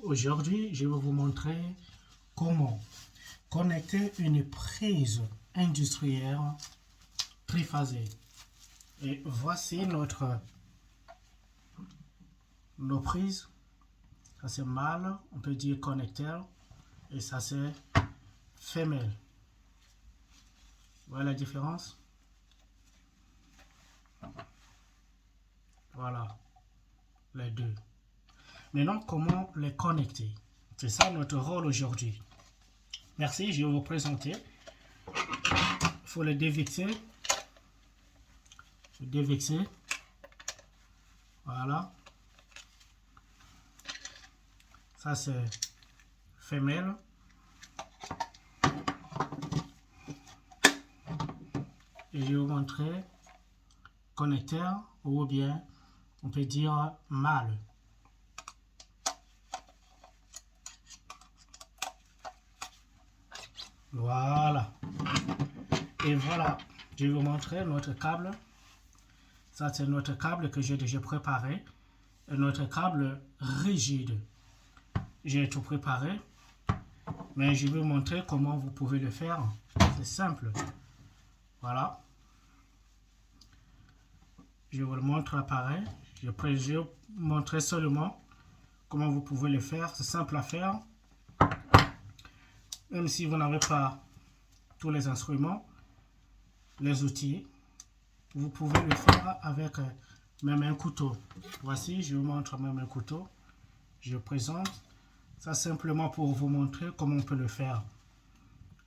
Aujourd'hui, je vais vous montrer comment connecter une prise industrielle triphasée. Et voici nos prises. Ça c'est mâle, on peut dire connecteur, et ça c'est femelle. Vous voyez la différence? Voilà, les deux. Maintenant, comment les connecter? C'est ça notre rôle aujourd'hui. Merci, je vais vous présenter. Il faut les dévixer. Voilà. Ça c'est femelle. Et je vais vous montrer connecteur ou bien on peut dire mâle. Voilà. Et voilà, je vais vous montrer notre câble. Ça, c'est notre câble que j'ai déjà préparé. Et notre câble rigide. J'ai tout préparé. Mais je vais vous montrer comment vous pouvez le faire. C'est simple. Voilà. Je vous le montre l'appareil. Je vais vous montrer seulement comment vous pouvez le faire. C'est simple à faire. Même si vous n'avez pas tous les instruments, les outils, vous pouvez le faire avec même un couteau. Voici, je vous montre même un couteau. Je présente. Ça simplement pour vous montrer comment on peut le faire.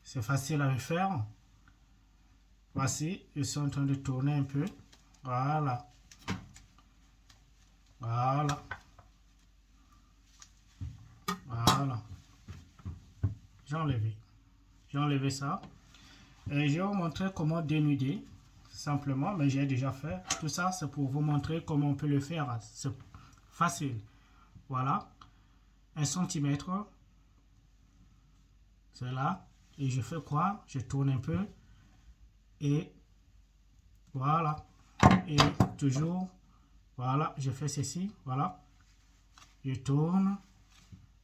C'est facile à le faire. Voici, je suis en train de tourner un peu. Voilà. Voilà. Voilà. J'ai enlevé ça. Et je vais vous montrer comment dénuder. Simplement, mais j'ai déjà fait. Tout ça, c'est pour vous montrer comment on peut le faire. C'est facile. Voilà. 1 centimètre. C'est là. Et je fais quoi? Je tourne un peu. Et voilà. Et toujours. Voilà. Je fais ceci. Voilà. Je tourne.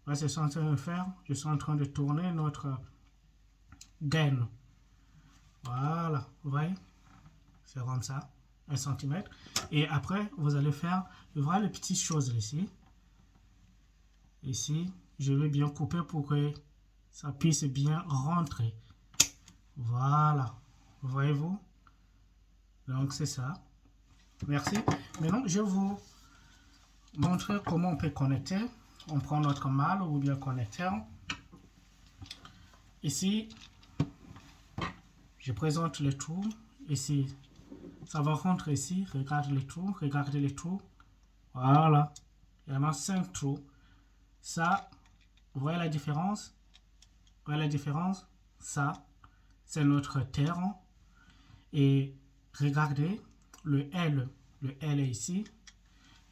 Là, c'est ce que je suis en train de faire. Je suis en train de tourner notre gaine. Voilà. Vous voyez? C'est comme ça. 1 centimètre. Et après, vous allez faire, vous voyez les petites choses ici. Ici, je vais bien couper pour que ça puisse bien rentrer. Voilà. Voyez-vous? Donc, c'est ça. Merci. Maintenant, je vais vous montrer comment on peut connecter. On prend notre mâle ou bien connecteur. Ici, je présente le trou. Ici, ça va rentrer ici. Regardez les trous. Regardez les trous. Voilà. Il y en a 5 trous. Ça, vous voyez la différence? Vous voyez la différence? Ça, c'est notre terre. Et regardez, le L. Le L est ici.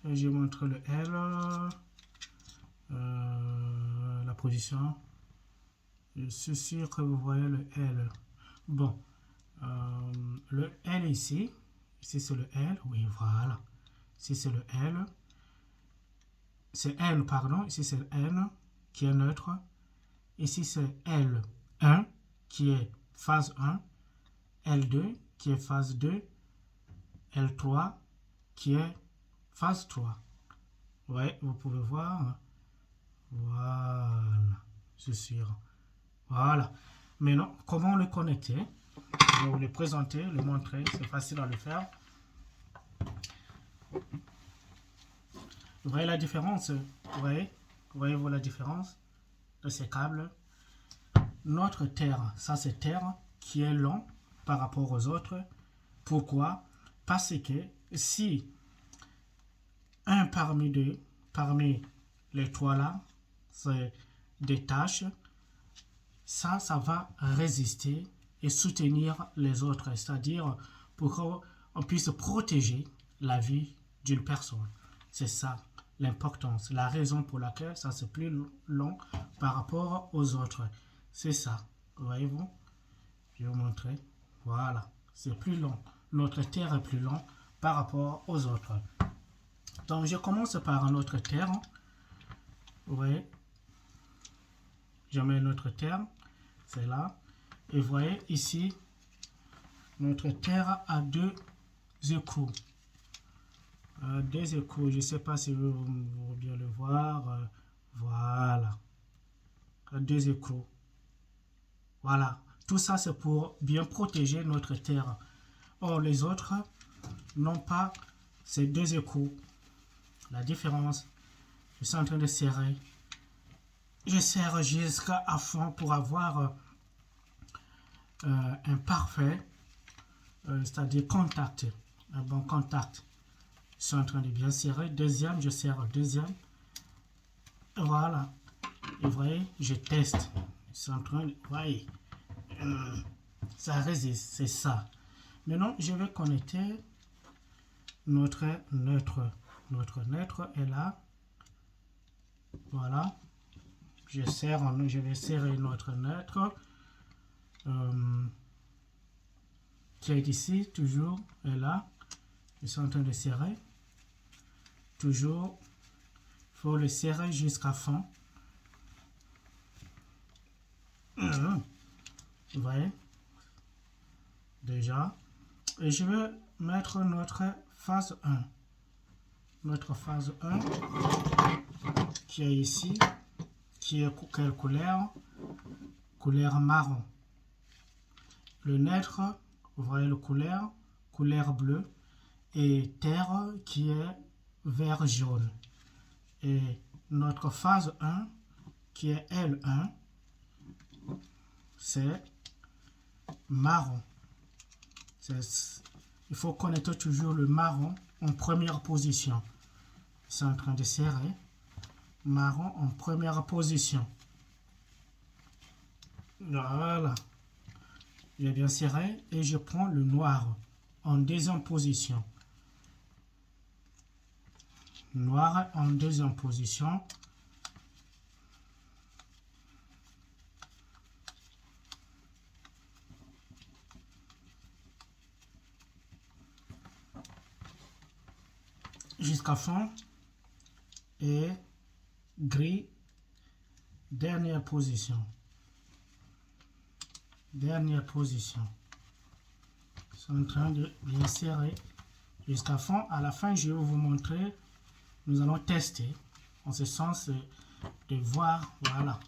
Je montre le L. La position. Je suis sûr que vous voyez le L. Bon. Le L ici. Ici, c'est le L. Oui, voilà. Ici, c'est le L. C'est L, pardon. Ici, c'est le N qui est neutre. Ici, c'est L1 qui est phase 1. L2 qui est phase 2. L3 qui est phase 3. Oui, vous pouvez voir. Voilà. C'est sûr. Voilà. Maintenant, comment le connecter? Je vais vous le présenter, le montrer. C'est facile à le faire. Vous voyez la différence? Voyez-vous la différence de ces câbles? Notre terre, ça c'est terre qui est long par rapport aux autres. Pourquoi? Parce que si un parmi les trois là, se détache, ça va résister et soutenir les autres. C'est-à-dire pour qu'on puisse protéger la vie d'une personne. C'est ça l'importance, la raison pour laquelle ça c'est plus long par rapport aux autres. C'est ça, voyez-vous? Je vais vous montrer. Voilà, c'est plus long. Notre terre est plus long par rapport aux autres. Donc je commence par notre terre. Vous voyez, Je mets notre terre, c'est là. Et vous voyez ici, notre terre a deux écrous. Deux écrous, je ne sais pas si vous pouvez bien le voir. Voilà. Deux écrous. Voilà. Tout ça, c'est pour bien protéger notre terre. Or, les autres n'ont pas ces deux écrous. La différence, je suis en train de serrer. Je serre jusqu'à fond pour avoir un parfait, c'est-à-dire contact, un bon contact. Je suis en train de bien serrer. Deuxième, je serre deuxième. Voilà. Et vous voyez, je teste. Je suis en train de... Vous voyez, ça résiste, c'est ça. Maintenant, je vais connecter notre neutre. Notre neutre est là. Voilà. Je vais serrer notre neutre. Qui est ici, toujours, est là. Je suis en train de serrer. Toujours, il faut le serrer jusqu'à fond. Vous voyez? Déjà. Et je vais mettre notre phase 1. Notre phase 1 qui est ici, qui est quelle couleur? Couleur marron. Le neutre, vous voyez le couleur bleue, et terre qui est vert jaune. Et notre phase 1 qui est L1, c'est marron. Il faut connecter toujours le marron en première position. C'est en train de serrer. Marron en première position. Voilà. J'ai bien serré et je prends le noir en deuxième position. Noir en deuxième position. Jusqu'à fond. Et gris, dernière position. Dernière position. Je suis en train de bien serrer jusqu'à fond. À la fin, je vais vous montrer. Nous allons tester en ce sens de voir. Voilà.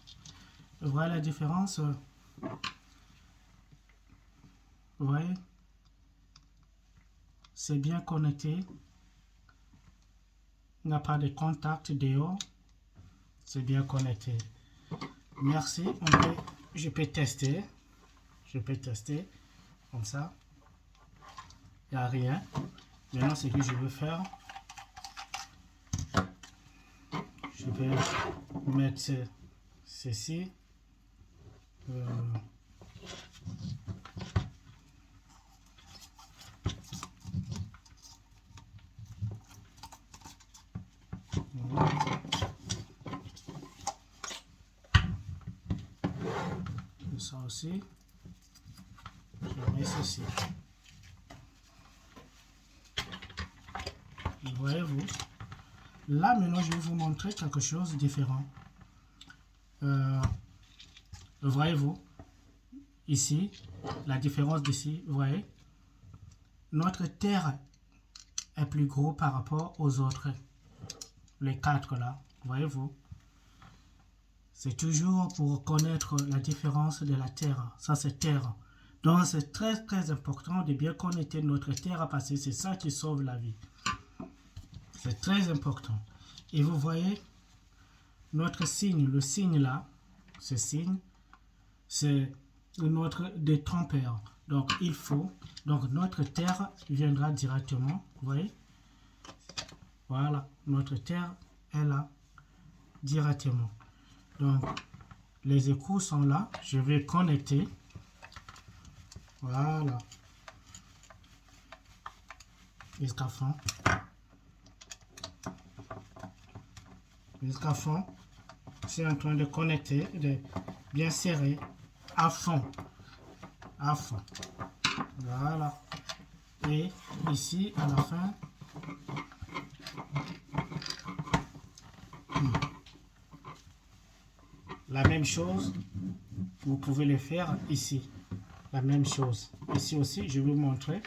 Vous voyez la différence? Vous voyez? C'est bien connecté. Il n'y a pas de contact dehors. C'est bien connecté. Merci. Je peux tester. Je peux tester comme ça. Il n'y a rien. Maintenant, ce que je veux faire, je vais mettre ceci. Ça aussi. Je mets ceci. Voyez-vous, là maintenant je vais vous montrer quelque chose de différent. Voyez-vous, ici, la différence d'ici, vous voyez, notre terre est plus gros par rapport aux autres, les quatre là, voyez-vous. C'est toujours pour connaître la différence de la terre, ça c'est terre. Donc c'est très très important de bien connaître notre terre parce que c'est ça qui sauve la vie. C'est très important. Et vous voyez, notre signe, le signe là, ce signe, c'est notre détrompeur. Donc il faut, donc notre terre viendra directement, vous voyez. Voilà, notre terre est là, directement. Donc les écrous sont là, je vais connecter. Voilà. Jusqu'à fond. Jusqu'à fond. C'est en train de connecter, de bien serrer à fond. À fond. Voilà. Et ici, à la fin, La même chose, vous pouvez le faire ici. La même chose. Ici aussi, je vais vous montrer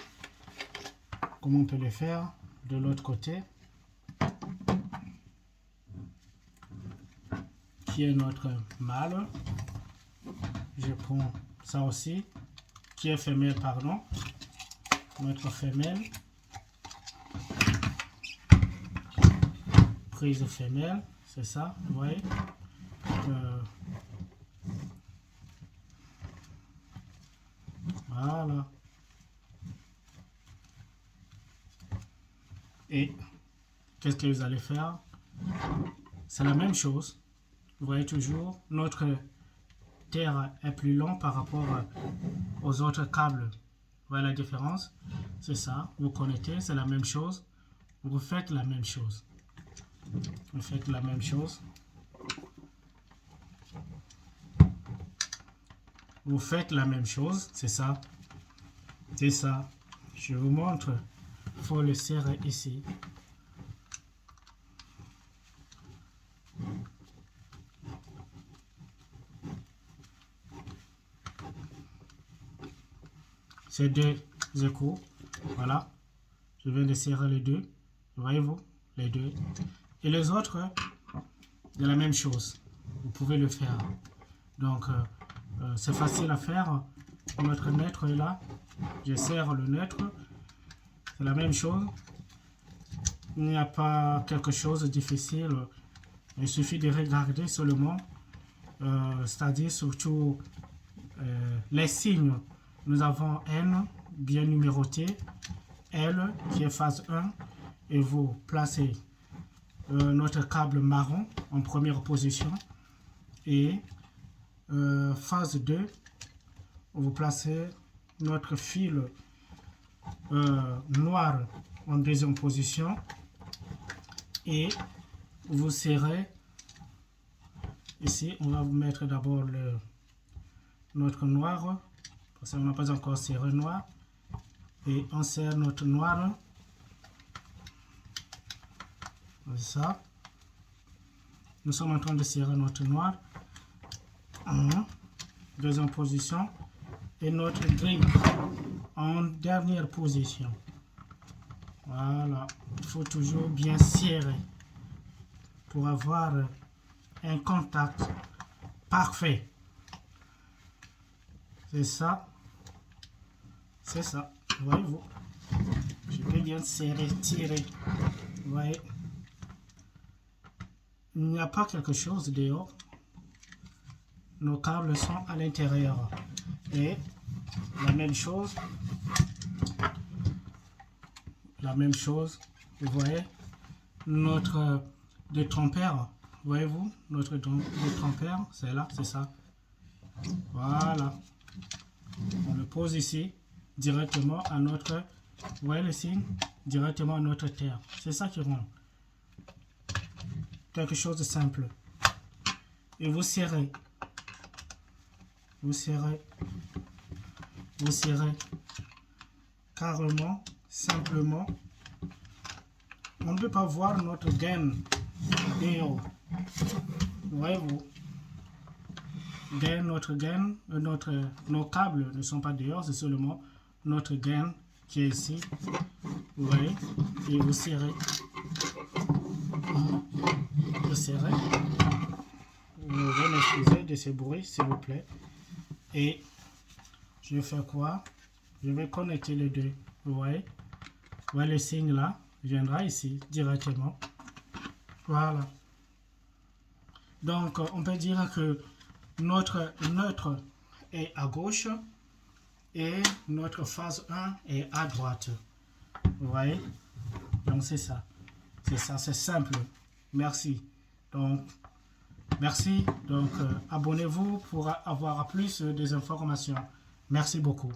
comment on peut le faire de l'autre côté. Qui est notre mâle. Je prends ça aussi. Qui est femelle, pardon. Notre femelle. Prise femelle, c'est ça, vous voyez. Voilà. Et qu'est-ce que vous allez faire? C'est la même chose. Vous voyez toujours, notre terre est plus long par rapport aux autres câbles. Vous voyez la différence? C'est ça. Vous connectez, c'est la même chose. Vous faites la même chose. Vous faites la même chose. Vous faites la même chose, c'est ça. C'est ça. Je vous montre. Il faut le serrer ici. Ces deux échos. Voilà. Je viens de serrer les deux. Voyez-vous? Les deux. Et les autres, c'est la même chose. Vous pouvez le faire. Donc, c'est facile à faire. Notre neutre est là. Je serre le neutre. C'est la même chose. Il n'y a pas quelque chose de difficile. Il suffit de regarder seulement. C'est-à-dire surtout les signes. Nous avons N bien numéroté. L qui est phase 1. Et vous placez notre câble marron en première position. Et phase 2, vous placez notre fil noir en deuxième position. Et vous serrez ici. On va vous mettre d'abord notre noir. Parce qu'on n'a pas encore serré noir. Et on serre notre noir. Ça. Nous sommes en train de serrer notre noir. Deuxième position. Et notre gris en dernière position. Voilà. Il faut toujours bien serrer pour avoir un contact parfait. C'est ça. C'est ça. Voyez-vous. Je vais bien serrer, tirer. Vous voyez. Il n'y a pas quelque chose dehors. Nos câbles sont à l'intérieur. Et la même chose. La même chose. Vous voyez. Notre détrompeur. Voyez-vous. Notre détrompeur. C'est là. C'est ça. Voilà. On le pose ici. Directement à notre. Vous voyez le signe. Directement à notre terre. C'est ça qui rend. Quelque chose de simple. Et vous serrez. Vous serrez. Vous serrez. Carrément, simplement. On ne peut pas voir notre gaine dehors. Voyez-vous. Notre gaine, nos câbles ne sont pas dehors, c'est seulement notre gaine qui est ici. Vous voyez. Et vous serrez. Vous serrez. Vous pouvez m'excuser de ce bruit, s'il vous plaît. Et je vais faire quoi? Je vais connecter les deux. Vous voyez? Vous voyez le signe là? Viendra ici directement. Voilà. Donc, on peut dire que notre neutre est à gauche et notre phase 1 est à droite. Vous voyez? Donc, c'est ça. C'est ça, c'est simple. Merci. Donc, merci. Donc, abonnez-vous pour avoir plus des informations. Merci beaucoup.